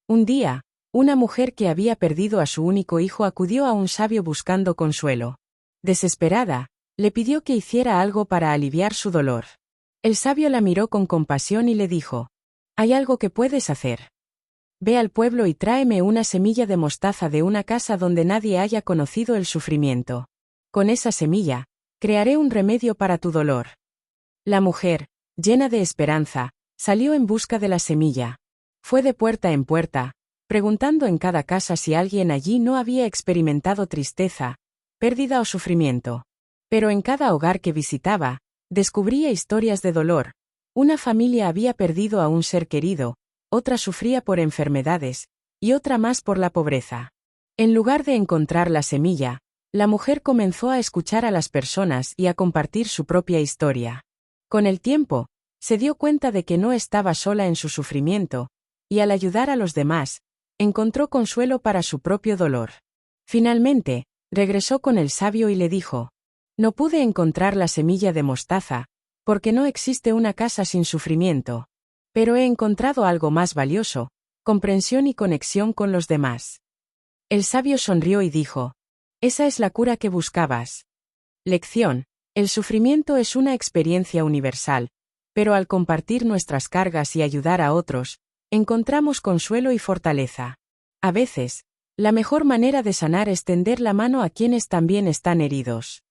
Un día, una mujer que había perdido a su único hijo acudió a un sabio buscando consuelo. Desesperada, le pidió que hiciera algo para aliviar su dolor. El sabio la miró con compasión y le dijo: «Hay algo que puedes hacer. Ve al pueblo y tráeme una semilla de mostaza de una casa donde nadie haya conocido el sufrimiento. Con esa semilla, crearé un remedio para tu dolor». La mujer, llena de esperanza, salió en busca de la semilla. Fue de puerta en puerta, preguntando en cada casa si alguien allí no había experimentado tristeza, pérdida o sufrimiento. Pero en cada hogar que visitaba, descubría historias de dolor. Una familia había perdido a un ser querido, otra sufría por enfermedades, y otra más por la pobreza. En lugar de encontrar la semilla, la mujer comenzó a escuchar a las personas y a compartir su propia historia. Con el tiempo, se dio cuenta de que no estaba sola en su sufrimiento, y al ayudar a los demás, encontró consuelo para su propio dolor. Finalmente, regresó con el sabio y le dijo: «No pude encontrar la semilla de mostaza, porque no existe una casa sin sufrimiento. Pero he encontrado algo más valioso: comprensión y conexión con los demás». El sabio sonrió y dijo: «Esa es la cura que buscabas». Lección: el sufrimiento es una experiencia universal, pero al compartir nuestras cargas y ayudar a otros, encontramos consuelo y fortaleza. A veces, la mejor manera de sanar es tender la mano a quienes también están heridos.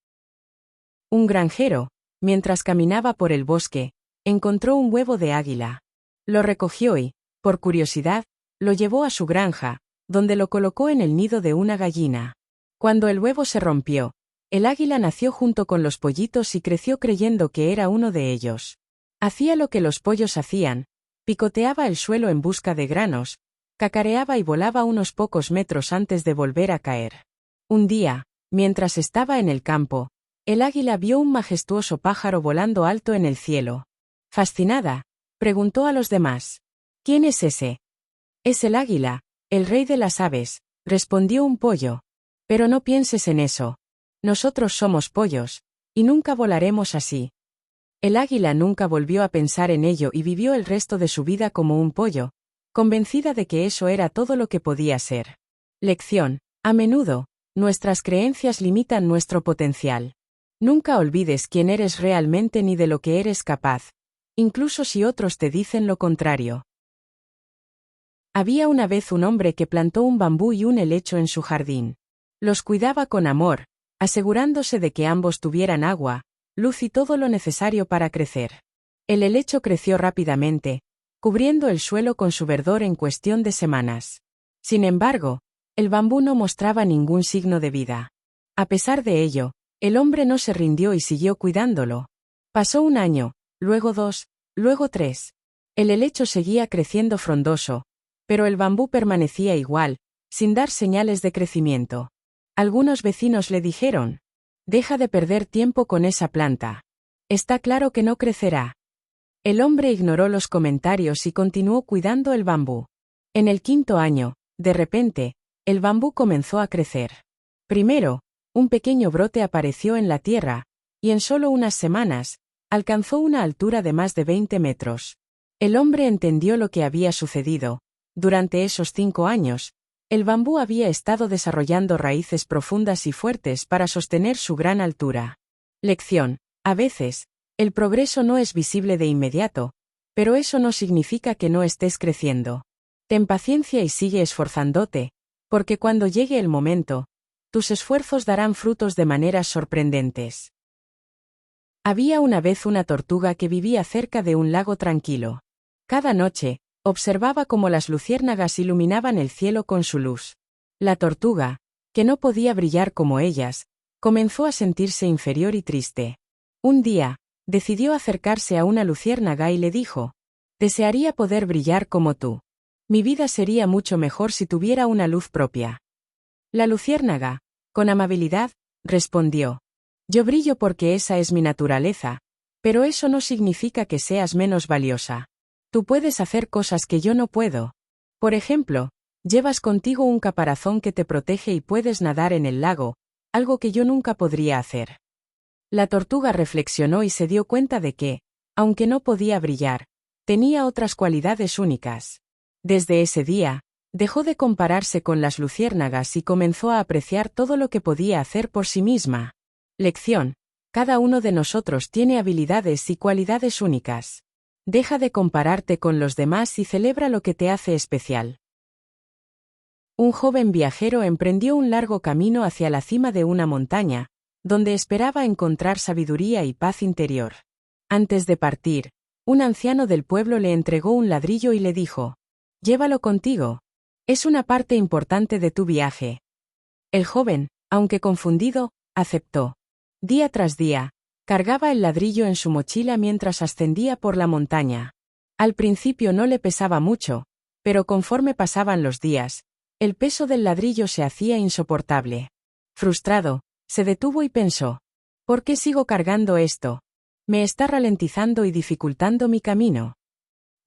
Un granjero, mientras caminaba por el bosque, encontró un huevo de águila. Lo recogió y, por curiosidad, lo llevó a su granja, donde lo colocó en el nido de una gallina. Cuando el huevo se rompió, el águila nació junto con los pollitos y creció creyendo que era uno de ellos. Hacía lo que los pollos hacían: picoteaba el suelo en busca de granos, cacareaba y volaba unos pocos metros antes de volver a caer. Un día, mientras estaba en el campo, el águila vio un majestuoso pájaro volando alto en el cielo. Fascinada, preguntó a los demás: «¿Quién es ese?». «Es el águila, el rey de las aves», respondió un pollo. «Pero no pienses en eso. Nosotros somos pollos, y nunca volaremos así». El águila nunca volvió a pensar en ello y vivió el resto de su vida como un pollo, convencida de que eso era todo lo que podía ser. Lección: a menudo, nuestras creencias limitan nuestro potencial. Nunca olvides quién eres realmente ni de lo que eres capaz, incluso si otros te dicen lo contrario. Había una vez un hombre que plantó un bambú y un helecho en su jardín. Los cuidaba con amor, asegurándose de que ambos tuvieran agua, luz y todo lo necesario para crecer. El helecho creció rápidamente, cubriendo el suelo con su verdor en cuestión de semanas. Sin embargo, el bambú no mostraba ningún signo de vida. A pesar de ello, el hombre no se rindió y siguió cuidándolo. Pasó un año, luego 2, luego 3. El helecho seguía creciendo frondoso, pero el bambú permanecía igual, sin dar señales de crecimiento. Algunos vecinos le dijeron: «Deja de perder tiempo con esa planta. Está claro que no crecerá». El hombre ignoró los comentarios y continuó cuidando el bambú. En el 5.º año, de repente, el bambú comenzó a crecer. Primero, un pequeño brote apareció en la tierra, y en solo unas semanas, alcanzó una altura de más de 20 metros. El hombre entendió lo que había sucedido. Durante esos 5 años, el bambú había estado desarrollando raíces profundas y fuertes para sostener su gran altura. Lección: a veces, el progreso no es visible de inmediato, pero eso no significa que no estés creciendo. Ten paciencia y sigue esforzándote, porque cuando llegue el momento, tus esfuerzos darán frutos de maneras sorprendentes. Había una vez una tortuga que vivía cerca de un lago tranquilo. Cada noche, observaba cómo las luciérnagas iluminaban el cielo con su luz. La tortuga, que no podía brillar como ellas, comenzó a sentirse inferior y triste. Un día, decidió acercarse a una luciérnaga y le dijo: «Desearía poder brillar como tú. Mi vida sería mucho mejor si tuviera una luz propia». La luciérnaga, con amabilidad, respondió: «Yo brillo porque esa es mi naturaleza, pero eso no significa que seas menos valiosa. Tú puedes hacer cosas que yo no puedo. Por ejemplo, llevas contigo un caparazón que te protege y puedes nadar en el lago, algo que yo nunca podría hacer». La tortuga reflexionó y se dio cuenta de que, aunque no podía brillar, tenía otras cualidades únicas. Desde ese día, Dejó de compararse con las luciérnagas y comenzó a apreciar todo lo que podía hacer por sí misma. Lección: cada uno de nosotros tiene habilidades y cualidades únicas. Deja de compararte con los demás y celebra lo que te hace especial. Un joven viajero emprendió un largo camino hacia la cima de una montaña, donde esperaba encontrar sabiduría y paz interior. Antes de partir, un anciano del pueblo le entregó un ladrillo y le dijo: «Llévalo contigo. Es una parte importante de tu viaje». El joven, aunque confundido, aceptó. Día tras día, cargaba el ladrillo en su mochila mientras ascendía por la montaña. Al principio no le pesaba mucho, pero conforme pasaban los días, el peso del ladrillo se hacía insoportable. Frustrado, se detuvo y pensó: «¿Por qué sigo cargando esto? Me está ralentizando y dificultando mi camino».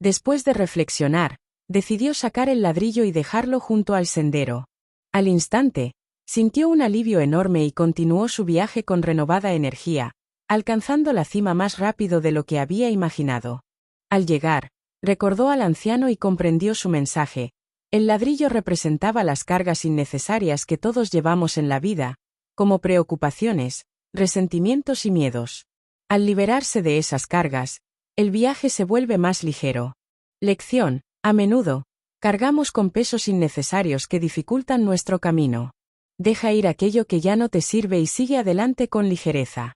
Después de reflexionar, decidió sacar el ladrillo y dejarlo junto al sendero. Al instante, sintió un alivio enorme y continuó su viaje con renovada energía, alcanzando la cima más rápido de lo que había imaginado. Al llegar, recordó al anciano y comprendió su mensaje. El ladrillo representaba las cargas innecesarias que todos llevamos en la vida, como preocupaciones, resentimientos y miedos. Al liberarse de esas cargas, el viaje se vuelve más ligero. Lección: a menudo, cargamos con pesos innecesarios que dificultan nuestro camino. Deja ir aquello que ya no te sirve y sigue adelante con ligereza.